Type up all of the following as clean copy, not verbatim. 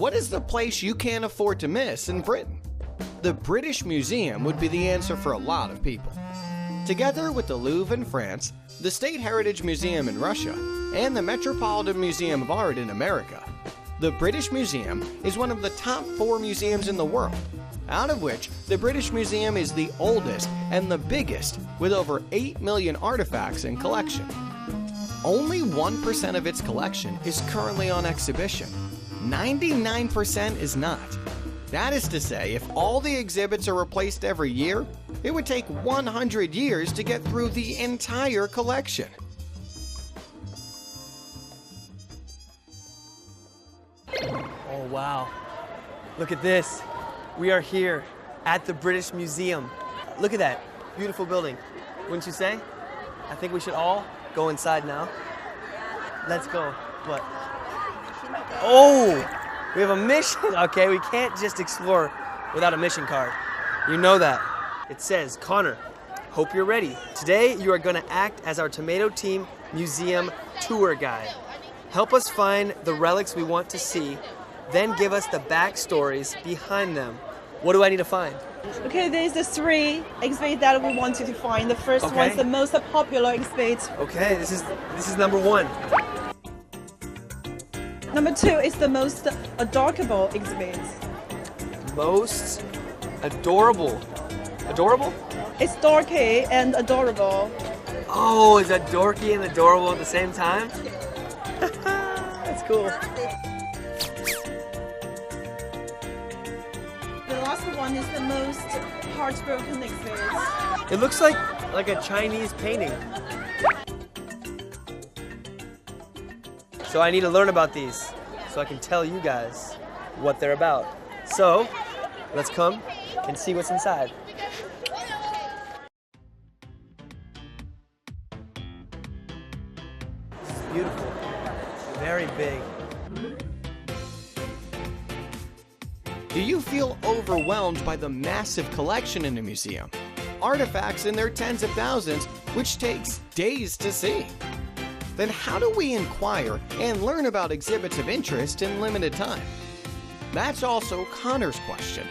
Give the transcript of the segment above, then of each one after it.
what is the place you can't afford to miss in Britain? The British Museum would be the answer for a lot of people. Together with the Louvre in France, the State Heritage Museum in Russia, and the Metropolitan Museum of Art in America, the British Museum is one of the top 4 museums in the world, out of which the British Museum is the oldest and the biggest, with over 8 million artifacts in collection. Only 1% of its collection is currently on exhibition. 99% is not. That is to say, if all the exhibits are replaced every year, it would take 100 years to get through the entire collection. Oh wow, look at this. We are here at the British Museum. Look at that, beautiful building. Wouldn't you say? I think we should all go inside now. Let's go. What? Oh, we have a mission. Okay, we can't just explore without a mission card. You know that. It says, Connor, hope you're ready. Today you are going to act as our Tomato Team Museum tour guide. Help us find the relics we want to see, then give us the backstories behind them. What do I need to find? Okay, there's the 3 exhibits that we wanted to find. The first Okay. one's the most popular exhibit. Okay, this is number 1. Number 2 is the most adorable exhibit. Most adorable. Adorable? It's dorky and adorable. Oh, is that dorky and adorable at the same time? That's cool. The last one is the most heartbroken exhibit. It looks like a Chinese painting. So I need to learn about these so I can tell you guys what they're about. So let's come and see what's inside. It's beautiful, very big. Do you feel overwhelmed by the massive collection in the museum? Artifacts in their tens of thousands, which takes days to see. Then how do we inquire and learn about exhibits of interest in limited time? That's also Connor's question.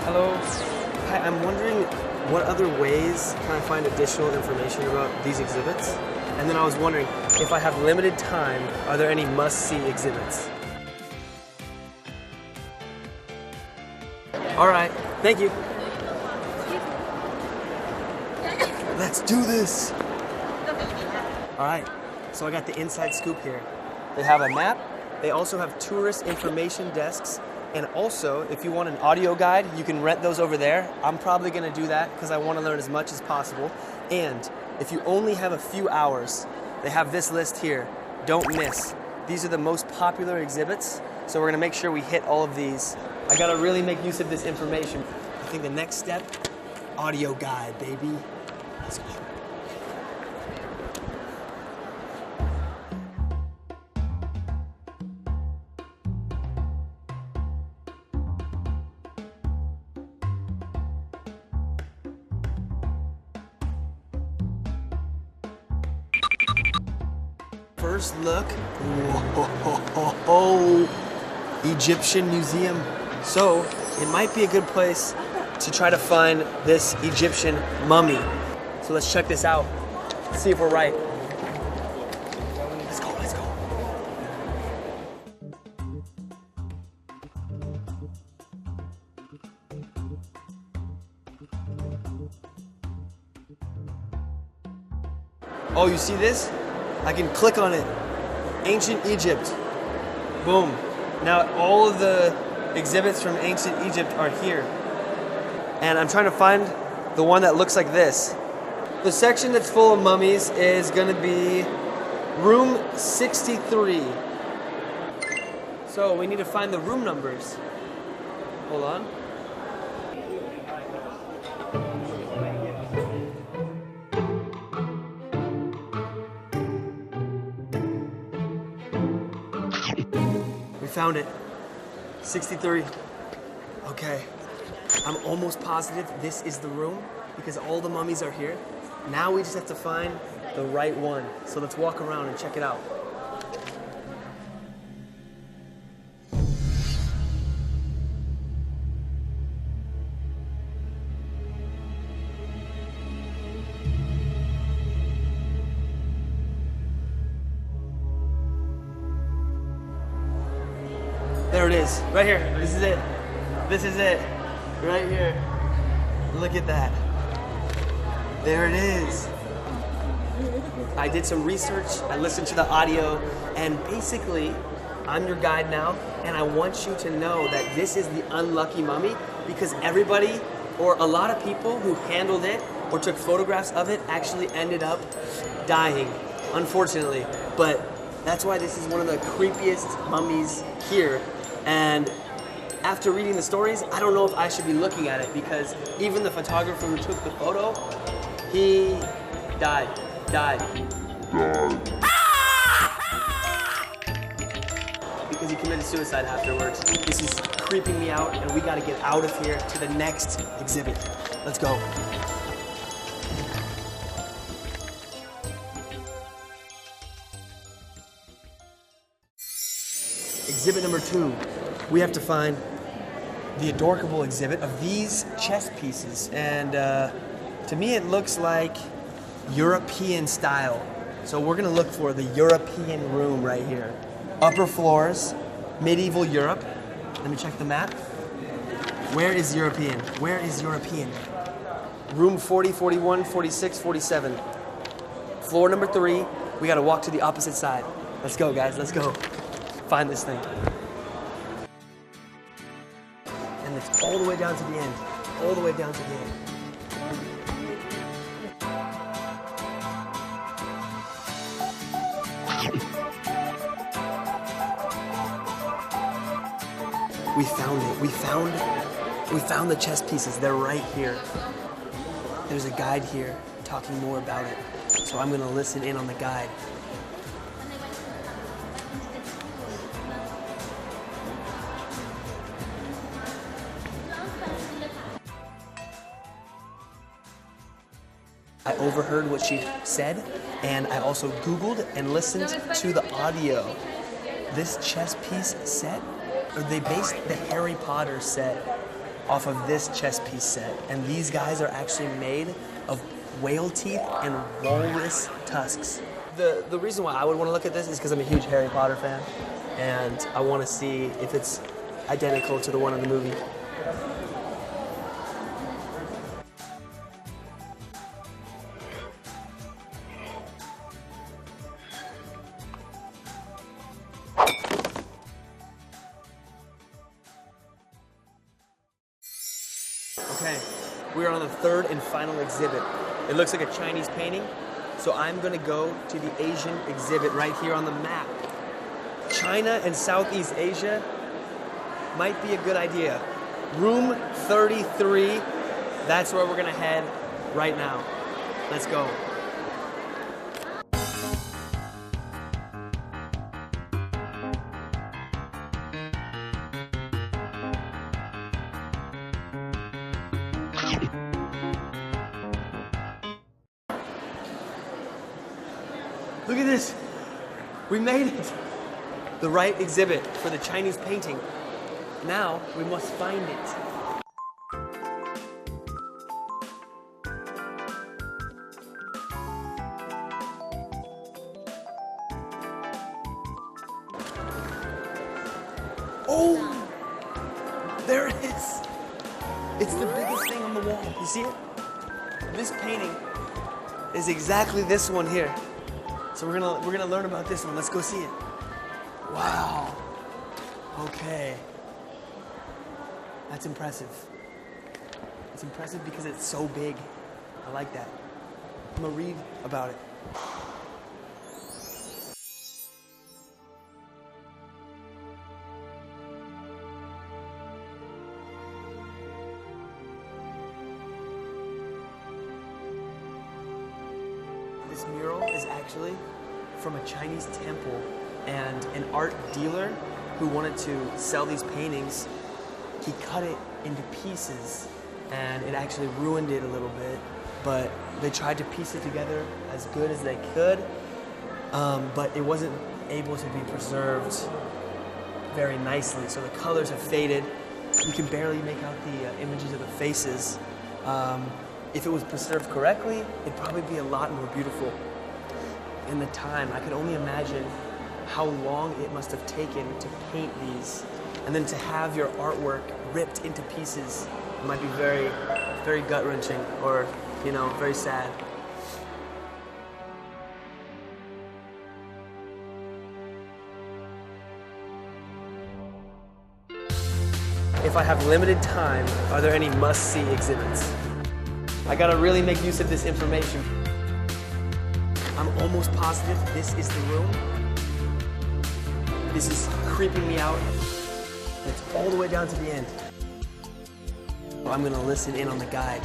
Hello. Hi, I'm wondering what other ways can I find additional information about these exhibits? And then I was wondering, if I have limited time, are there any must-see exhibits? All right, thank you. Let's do this. All right, so I got the inside scoop here. They have a map. They also have tourist information desks. And also, if you want an audio guide, you can rent those over there. I'm probably gonna do that because I wanna learn as much as possible. And if you only have a few hours, they have this list here. Don't miss. These are the most popular exhibits, so we're gonna make sure we hit all of these. I gotta really make use of this information. I think the next step, audio guide, baby. Let's go. First look, whoa, Egyptian Museum. So it might be a good place to try to find this Egyptian mummy. So let's check this out, see if we're right. Let's go, let's go. Oh, you see this? I can click on it. Ancient Egypt. Boom. Now all of the exhibits from ancient Egypt are here. And I'm trying to find the one that looks like this. The section that's full of mummies is gonna be room 63. So we need to find the room numbers. Hold on. Found it. 63. Okay. I'm almost positive this is the room because all the mummies are here. Now we just have to find the right one. So let's walk around and check it out. it is, right here. This is it. This is it, right here. Look at that. There it is. I did some research, I listened to the audio, and basically, I'm your guide now, and I want you to know that this is the unlucky mummy because everybody, or a lot of people who handled it or took photographs of it actually ended up dying, unfortunately. But that's why this is one of the creepiest mummies here. And after reading the stories, I don't know if I should be looking at it because even the photographer who took the photo, he died. Because he committed suicide afterwards. This is creeping me out, and we gotta get out of here to the next exhibit. Let's go. Exhibit number 2. We have to find the adorable exhibit of these chess pieces. And to me, it looks like European style. So we're gonna look for the European room right here. Upper floors, medieval Europe. Let me check the map. Where is European? Where is European? Room 40, 41, 46, 47. Floor number 3, we gotta walk to the opposite side. Let's go, guys, let's go. Find this thing. And it's all the way down to the end. All the way down to the end. We found it. We found the chess pieces. They're right here. There's a guide here talking more about it. So I'm gonna listen in on the guide. I overheard what she said, and I also Googled and listened to the audio. This chess piece set, or they based the Harry Potter set off of this chess piece set. And these guys are actually made of whale teeth and walrus tusks. The reason why I would want to look at this is because I'm a huge Harry Potter fan, and I want to see if it's identical to the one in the movie. Okay, we are on the third and final exhibit. It looks like a Chinese painting, so I'm gonna go to the Asian exhibit right here on the map. China and Southeast Asia might be a good idea. Room 33, that's where we're gonna head right now. Let's go. Look at this. We made it. The right exhibit for the Chinese painting. Now we must find it. Oh, there it is. It's the biggest thing on the wall. You see it? This painting is exactly this one here. So we're gonna learn about this one. Let's go see it. Wow. Okay. That's impressive. It's impressive because it's so big. I like that. I'm gonna read about it. This mural is actually from a Chinese temple, and an art dealer who wanted to sell these paintings, he cut it into pieces, and it actually ruined it a little bit, but they tried to piece it together as good as they could, but it wasn't able to be preserved very nicely, so the colors have faded. You can barely make out the images of the faces. If it was preserved correctly, it'd probably be a lot more beautiful. In the time, I could only imagine how long it must have taken to paint these. And then to have your artwork ripped into pieces might be very, very gut-wrenching or, you know, very sad. If I have limited time, are there any must-see exhibits? I gotta really make use of this information. I'm almost positive this is the room. This is creeping me out. It's all the way down to the end. I'm gonna listen in on the guide.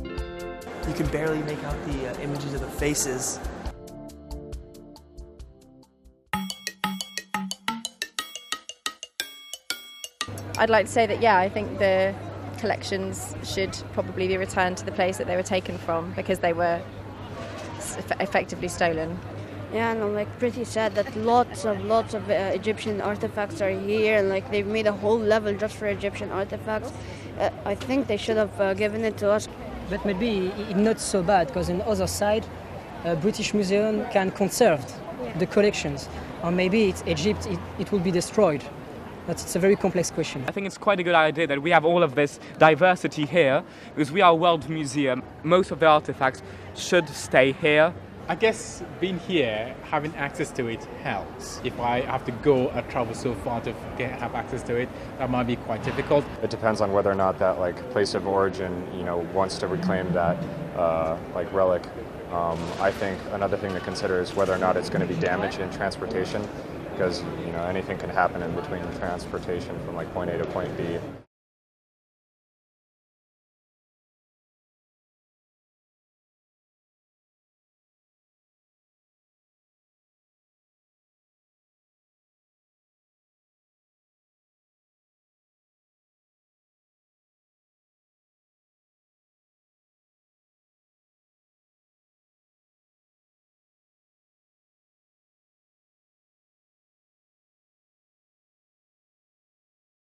You can barely make out the images of the faces. I'd like to say that, yeah, I think the collections should probably be returned to the place that they were taken from because they were effectively stolen. Yeah, and I'm like pretty sad that lots of Egyptian artifacts are here, and like they've made a whole level just for Egyptian artifacts. I think they should have given it to us. But maybe it's not so bad because on the other side, British Museum can conserve the collections, or maybe it's Egypt, it will be destroyed. But it's a very complex question. I think it's quite a good idea that we have all of this diversity here because we are a world museum. Most of the artifacts should stay here. I guess being here, having access to it helps. If I have to go or travel so far to have access to it, that might be quite difficult. It depends on whether or not that place of origin, wants to reclaim that relic. I think another thing to consider is whether or not it's going to be damaged in transportation, because anything can happen in between transportation from point A to point B.